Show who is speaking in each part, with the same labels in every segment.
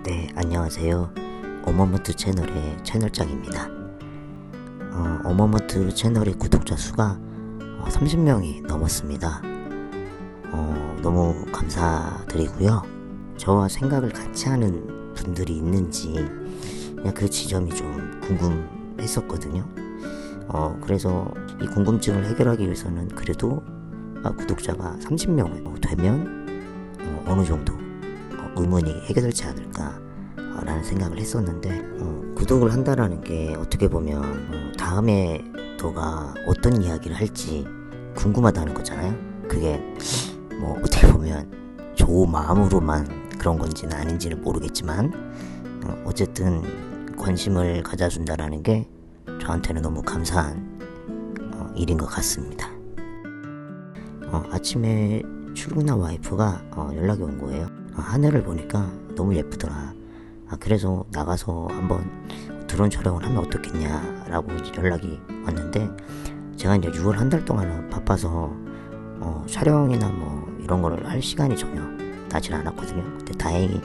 Speaker 1: 네, 안녕하세요. 어머먼트 채널의 채널장입니다. 어머먼트 채널의 구독자 수가 30명이 넘었습니다. 너무 감사드리고요. 저와 생각을 같이 하는 분들이 있는지 그냥 그 지점이 좀 궁금했었거든요. 그래서 이 궁금증을 해결하기 위해서는 그래도 구독자가 30명 되면 어느 정도 의문이 해결되지 않을까 라는 생각을 했었는데, 구독을 한다라는 게 어떻게 보면 다음에 너가 어떤 이야기를 할지 궁금하다는 거잖아요. 그게 뭐 어떻게 보면 좋은 마음으로만 그런 건지는 아닌지는 모르겠지만 어쨌든 관심을 가져준다라는 게 저한테는 너무 감사한 일인 것 같습니다. 아침에 출근한 와이프가 연락이 온 거예요. 하늘을 보니까 너무 예쁘더라. 그래서 나가서 한번 드론 촬영을 하면 어떻겠냐라고 연락이 왔는데, 제가 이제 6월 한 달 동안은 바빠서 촬영이나 뭐 이런 거를 할 시간이 전혀 나질 않았거든요. 근데 다행히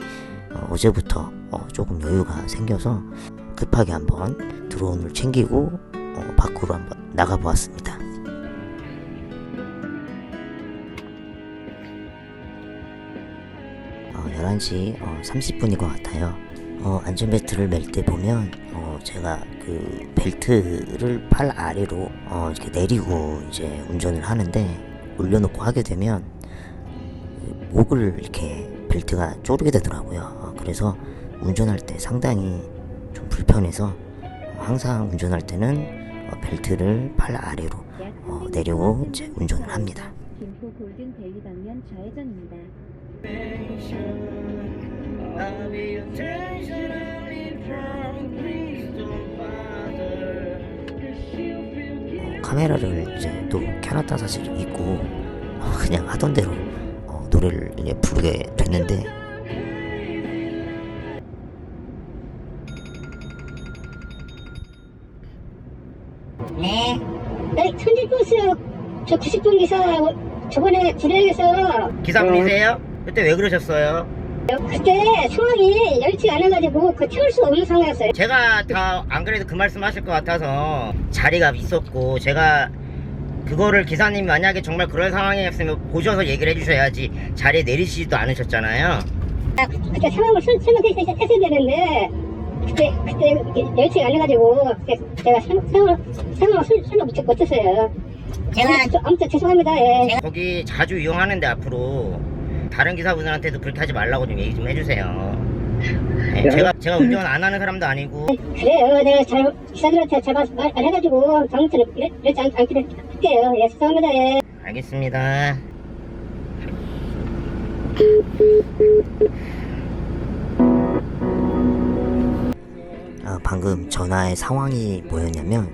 Speaker 1: 어제부터 조금 여유가 생겨서 급하게 한번 드론을 챙기고 밖으로 한번 나가보았습니다. 11시 30분인 것 같아요. 안전벨트를 멜 때 보면 제가 그 벨트를 팔 아래로 이렇게 내리고 이제 운전을 하는데, 올려놓고 하게 되면 목을 이렇게 벨트가 조르게 되더라고요. 그래서 운전할 때 상당히 좀 불편해서 항상 운전할 때는 벨트를 팔 아래로 내리고 이제 운전을 합니다.
Speaker 2: 김포 골든밸리 방면 좌회전입니다.
Speaker 1: 카메라를 이제 또 켜놨다 사실 있고 그냥 하던 대로 노래를 이제 부르게 됐는데,
Speaker 3: 네. 천지버스 저 90분 기사 저번에 불행해서
Speaker 4: 기사분이세요? 그때 왜 그러셨어요?
Speaker 3: 그때 상황이 여의치가 않아가지고 그 태울 수가 없는 상황이었어요.
Speaker 4: 제가 다 안 그래도 그 말씀 하실 것 같아서 자리가 있었고, 제가 그거를 기사님이 만약에 정말 그런 상황이었으면 보셔서 얘기를 해주셔야지 자리에 내리시지도 않으셨잖아요.
Speaker 3: 그때 상황을 설명했어야 되는데 그때 여의치가 않아가지고 제가 상황을 설명 못했어요. 제가 아무튼 죄송합니다. 예.
Speaker 4: 거기 자주 이용하는데 앞으로 다른 기사분들한테도 그렇게 하지 말라고 좀 얘기 좀 해주세요. 네, 제가 운전 안 하는 사람도 아니고.
Speaker 3: 그래요. 내가 기사들한테 잘 말해가지고 다음부터는 이렇지 않기로 할게요. 예, 죄송합니다. 예.
Speaker 4: 알겠습니다.
Speaker 1: 방금 전화의 상황이 뭐였냐면,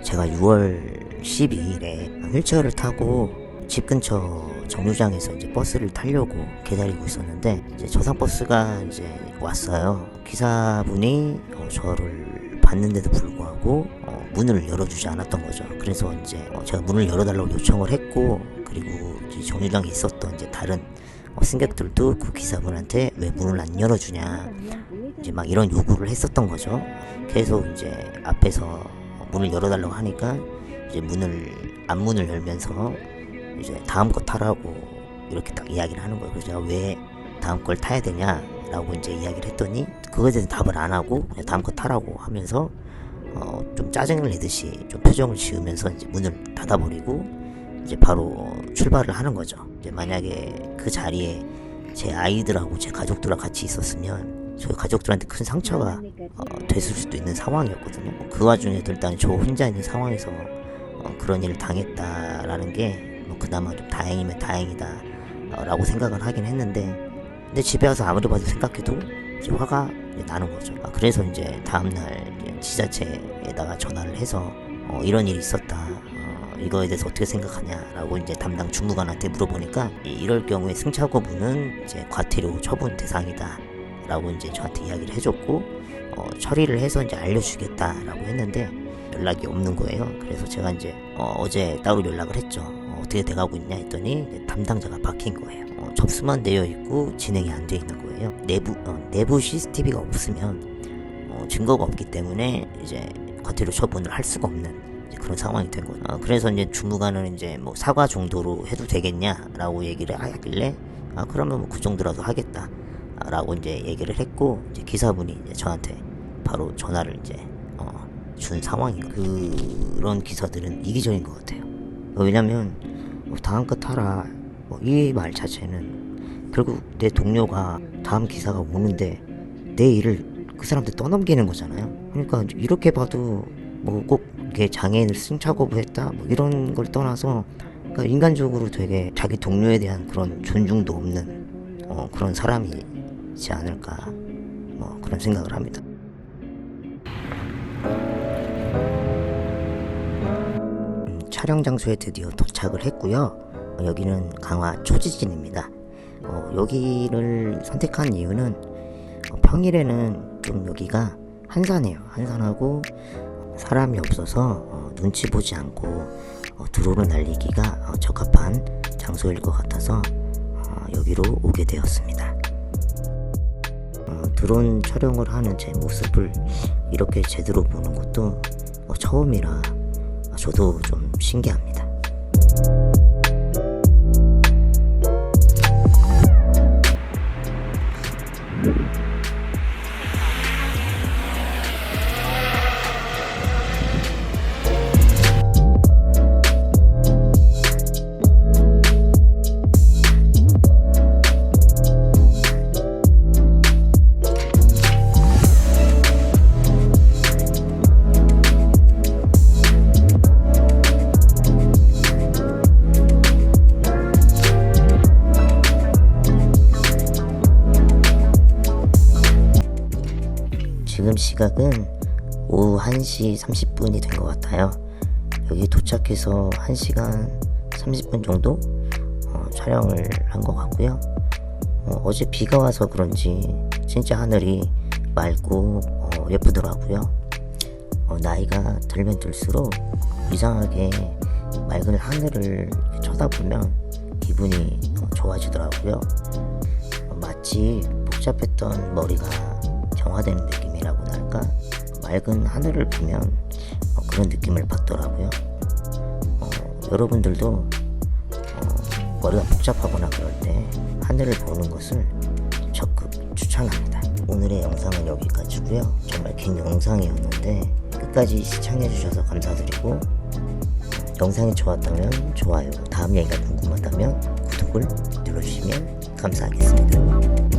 Speaker 1: 제가 6월 12일에 휠체어를 타고 집 근처 정류장에서 이제 버스를 타려고 기다리고 있었는데, 이제 저상버스가 이제 왔어요. 기사분이 저를 봤는데도 불구하고 문을 열어주지 않았던 거죠. 그래서 이제 제가 문을 열어달라고 요청을 했고, 그리고 이제 정류장에 있었던 이제 다른 승객들도 그 기사분한테 왜 문을 안 열어주냐 이제 막 이런 요구를 했었던 거죠. 계속 이제 앞에서 문을 열어달라고 하니까 이제 앞문을 열면서 이제 다음 거 타라고 이렇게 딱 이야기를 하는 거예요. 그래서 제가 왜 다음 걸 타야 되냐라고 이제 이야기를 했더니, 그거에 대해서 답을 안 하고 그냥 다음 거 타라고 하면서 좀 짜증을 내듯이 좀 표정을 지으면서 이제 문을 닫아버리고 이제 바로 출발을 하는 거죠. 이제 만약에 그 자리에 제 아이들하고 제 가족들하고 같이 있었으면 저희 가족들한테 큰 상처가 됐을 수도 있는 상황이었거든요. 그 와중에도 일단 저 혼자 있는 상황에서 그런 일을 당했다라는 게 그나마 좀 다행이면 다행이다 라고 생각을 하긴 했는데, 근데 집에 와서 아무리 봐도 생각해도 이제 화가 나는 거죠. 그래서 이제 다음날 지자체에다가 전화를 해서 이런 일이 있었다, 이거에 대해서 어떻게 생각하냐라고 이제 담당 주무관한테 물어보니까, 이럴 경우에 승차거부는 이제 과태료 처분 대상이다 라고 이제 저한테 이야기를 해줬고, 처리를 해서 이제 알려주겠다라고 했는데 연락이 없는 거예요. 그래서 제가 이제 어제 따로 연락을 했죠. 어떻게 돼가고 있냐 했더니 담당자가 바뀐 거예요. 접수만 되어 있고 진행이 안 돼 있는 거예요. 내부 CCTV가 없으면 증거가 없기 때문에 이제 과태료 처분을 할 수가 없는 이제 그런 상황이 된 거죠. 그래서 이제 주무관은 이제 뭐 사과 정도로 해도 되겠냐라고 얘기를 하길래 그러면 뭐 그 정도라도 하겠다라고 이제 얘기를 했고, 이제 기사분이 이제 저한테 바로 전화를 이제 준 상황이고, 그런 기사들은 이기적인 것 같아요. 왜냐면 다음 거 타라 이 말 자체는 결국 내 동료가 다음 기사가 오는데 내 일을 그 사람한테 떠넘기는 거잖아요. 그러니까 이렇게 봐도 뭐 꼭 이렇게 장애인을 승차거부했다 뭐 이런 걸 떠나서, 그러니까 인간적으로 되게 자기 동료에 대한 그런 존중도 없는 그런 사람이지 않을까 뭐 그런 생각을 합니다. 촬영 장소에 드디어 도착을 했고요. 여기는 강화 초지진입니다. 여기를 선택한 이유는 평일에는 좀 여기가 한산해요. 한산하고 사람이 없어서 눈치 보지 않고 드론을 날리기가 적합한 장소일 것 같아서 여기로 오게 되었습니다. 드론 촬영을 하는 제 모습을 이렇게 제대로 보는 것도 처음이라 저도 좀 신기합니다. 지금 시각은 오후 1시 30분이 된 것 같아요. 여기 도착해서 1시간 30분 정도 촬영을 한 것 같고요. 어제 비가 와서 그런지 진짜 하늘이 맑고 예쁘더라고요. 나이가 들면 들수록 이상하게 맑은 하늘을 쳐다보면 기분이 좋아지더라고요. 마치 복잡했던 머리가 정화되는 느낌이라고나 할까? 맑은 하늘을 보면 그런 느낌을 받더라고요. 여러분들도 머리가 복잡하거나 그럴 때 하늘을 보는 것을 적극 추천합니다. 오늘의 영상은 여기까지고요. 정말 긴 영상이었는데 끝까지 시청해주셔서 감사드리고, 영상이 좋았다면 좋아요, 다음 얘기가 궁금하다면 구독을 눌러주시면 감사하겠습니다.